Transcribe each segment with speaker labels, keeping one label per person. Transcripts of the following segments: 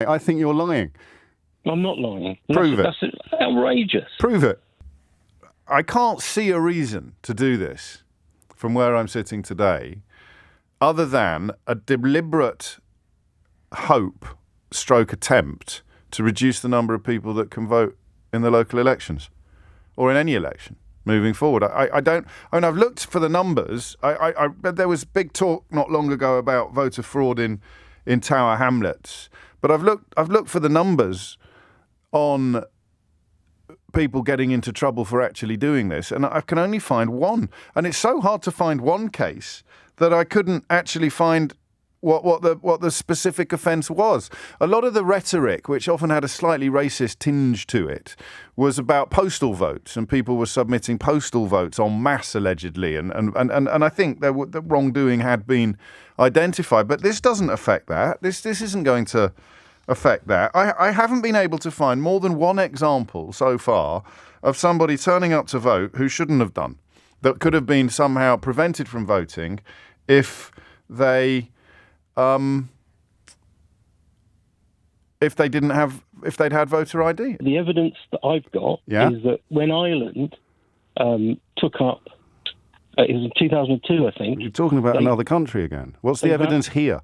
Speaker 1: I think you're lying.
Speaker 2: I'm not lying.
Speaker 1: Prove it.
Speaker 2: That's outrageous.
Speaker 1: Prove it. I can't see a reason to do this from where I'm sitting today other than a deliberate hope stroke attempt to reduce the number of people that can vote in the local elections or in any election moving forward. I've looked for the numbers. There was big talk not long ago about voter fraud in Tower Hamlets, but I've looked for the numbers on people getting into trouble for actually doing this, and I can only find one. And it's so hard to find one case that I couldn't actually find what the specific offence was. A lot of the rhetoric, which often had a slightly racist tinge to it, was about postal votes, and people were submitting postal votes en masse, allegedly, and I think the wrongdoing had been identified. But this doesn't affect that. This isn't going to affect that. I haven't been able to find more than one example so far of somebody turning up to vote who shouldn't have done, that could have been somehow prevented from voting if they'd had voter ID.
Speaker 2: The evidence that I've got is that when Ireland took up, it was in 2002, I think.
Speaker 1: You're talking about another country again. What's the evidence here?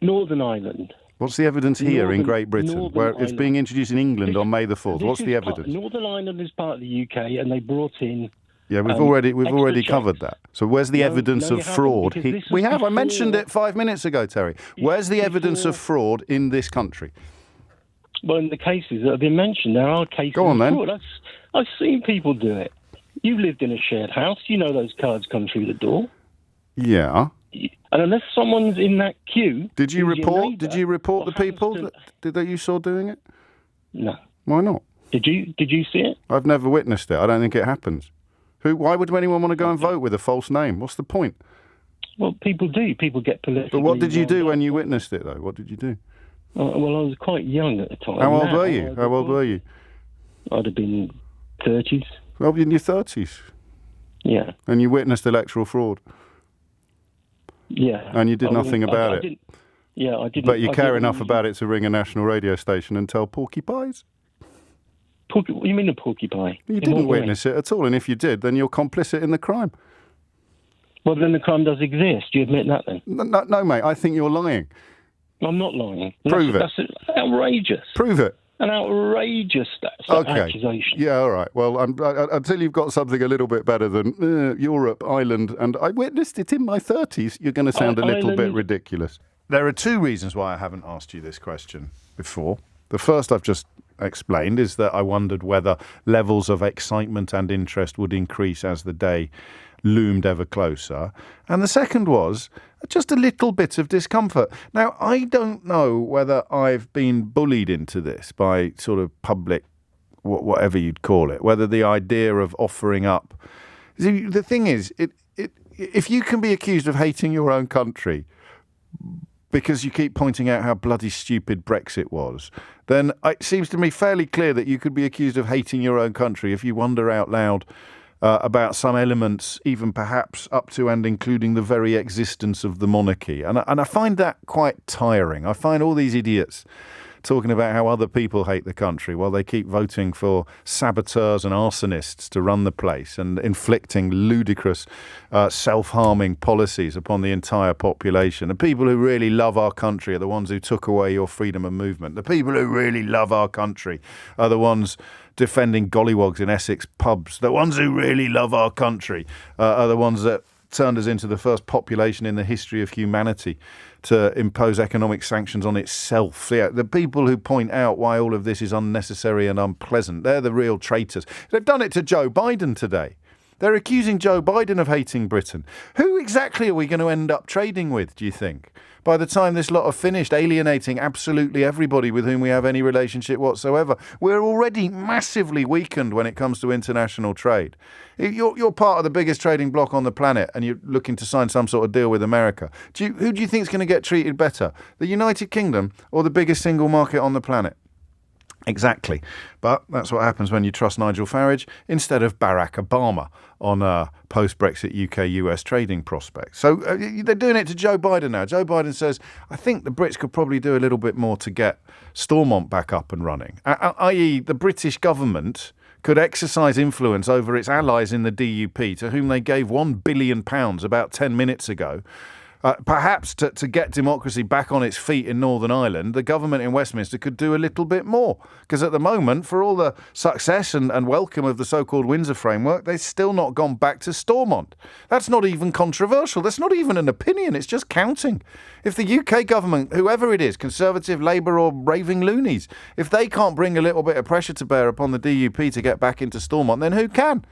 Speaker 2: Northern Ireland.
Speaker 1: What's the evidence here in Great Britain, where it's being introduced in England on May the 4th? What's the evidence?
Speaker 2: Northern Ireland is part of the UK, and they brought in.
Speaker 1: Yeah, we've already covered that. So where's the evidence of fraud? We have. I mentioned it 5 minutes ago, Terry. Where's the evidence of fraud in this country?
Speaker 2: Well, in the cases that have been mentioned, there are cases
Speaker 1: of fraud.
Speaker 2: Then. I've seen people do it. You've lived in a shared house. You know those cards come through the door.
Speaker 1: Yeah.
Speaker 2: And unless someone's in that queue...
Speaker 1: Did you report the people that you saw doing it?
Speaker 2: No.
Speaker 1: Why not?
Speaker 2: Did you see it?
Speaker 1: I've never witnessed it. I don't think it happens. Why would anyone want to go and vote with a false name? What's the point?
Speaker 2: Well, people do. People get politically...
Speaker 1: But what did you do when you witnessed it, though? What did you do?
Speaker 2: Well, I was quite young at the time.
Speaker 1: How old were you?
Speaker 2: I'd have been 30s.
Speaker 1: Well, in your 30s?
Speaker 2: Yeah.
Speaker 1: And you witnessed electoral fraud?
Speaker 2: Yeah.
Speaker 1: And you did nothing about it?
Speaker 2: I didn't.
Speaker 1: But you care enough about it to ring a national radio station and tell Porky Pies?
Speaker 2: What do you mean a porky pie?
Speaker 1: You didn't witness it at all, and if you did, then you're complicit in the crime.
Speaker 2: Well, then the crime does exist. Do you admit that then?
Speaker 1: No, mate, I think you're lying.
Speaker 2: I'm not lying.
Speaker 1: Prove it.
Speaker 2: That's outrageous.
Speaker 1: Prove it.
Speaker 2: An outrageous accusation.
Speaker 1: Yeah, all right. Well, until you've got something a little bit better than Europe, Ireland, and I witnessed it in my 30s, you're going to sound a little bit ridiculous. There are two reasons why I haven't asked you this question before. The first I've just explained is that I wondered whether levels of excitement and interest would increase as the day loomed ever closer. And the second was just a little bit of discomfort. Now, I don't know whether I've been bullied into this by sort of public, whatever you'd call it, whether the idea of offering up... See, the thing is, if you can be accused of hating your own country because you keep pointing out how bloody stupid Brexit was, then it seems to me fairly clear that you could be accused of hating your own country if you wonder out loud about some elements, even perhaps up to and including the very existence of the monarchy. And I find that quite tiring. I find all these idiots talking about how other people hate the country while they keep voting for saboteurs and arsonists to run the place and inflicting ludicrous self-harming policies upon the entire population. The people who really love our country are the ones who took away your freedom of movement. The people who really love our country are the ones defending gollywogs in Essex pubs. The ones who really love our country are the ones that turned us into the first population in the history of humanity to impose economic sanctions on itself. Yeah, the people who point out why all of this is unnecessary and unpleasant, they're the real traitors. They've done it to Joe Biden today. They're accusing Joe Biden of hating Britain. Who exactly are we going to end up trading with, do you think? By the time this lot are finished alienating absolutely everybody with whom we have any relationship whatsoever. We're already massively weakened when it comes to international trade. You're part of the biggest trading bloc on the planet and you're looking to sign some sort of deal with America. Who do you think is going to get treated better? The United Kingdom or the biggest single market on the planet? Exactly. But that's what happens when you trust Nigel Farage instead of Barack Obama on post-Brexit UK-US trading prospects. So they're doing it to Joe Biden now. Joe Biden says, I think the Brits could probably do a little bit more to get Stormont back up and running, i.e. the British government could exercise influence over its allies in the DUP, to whom they gave £1 billion about 10 minutes ago. Perhaps to get democracy back on its feet in Northern Ireland, the government in Westminster could do a little bit more. Because at the moment, for all the success and welcome of the so-called Windsor framework, they've still not gone back to Stormont. That's not even controversial. That's not even an opinion. It's just counting. If the UK government, whoever it is, Conservative, Labour or raving loonies, if they can't bring a little bit of pressure to bear upon the DUP to get back into Stormont, then who can?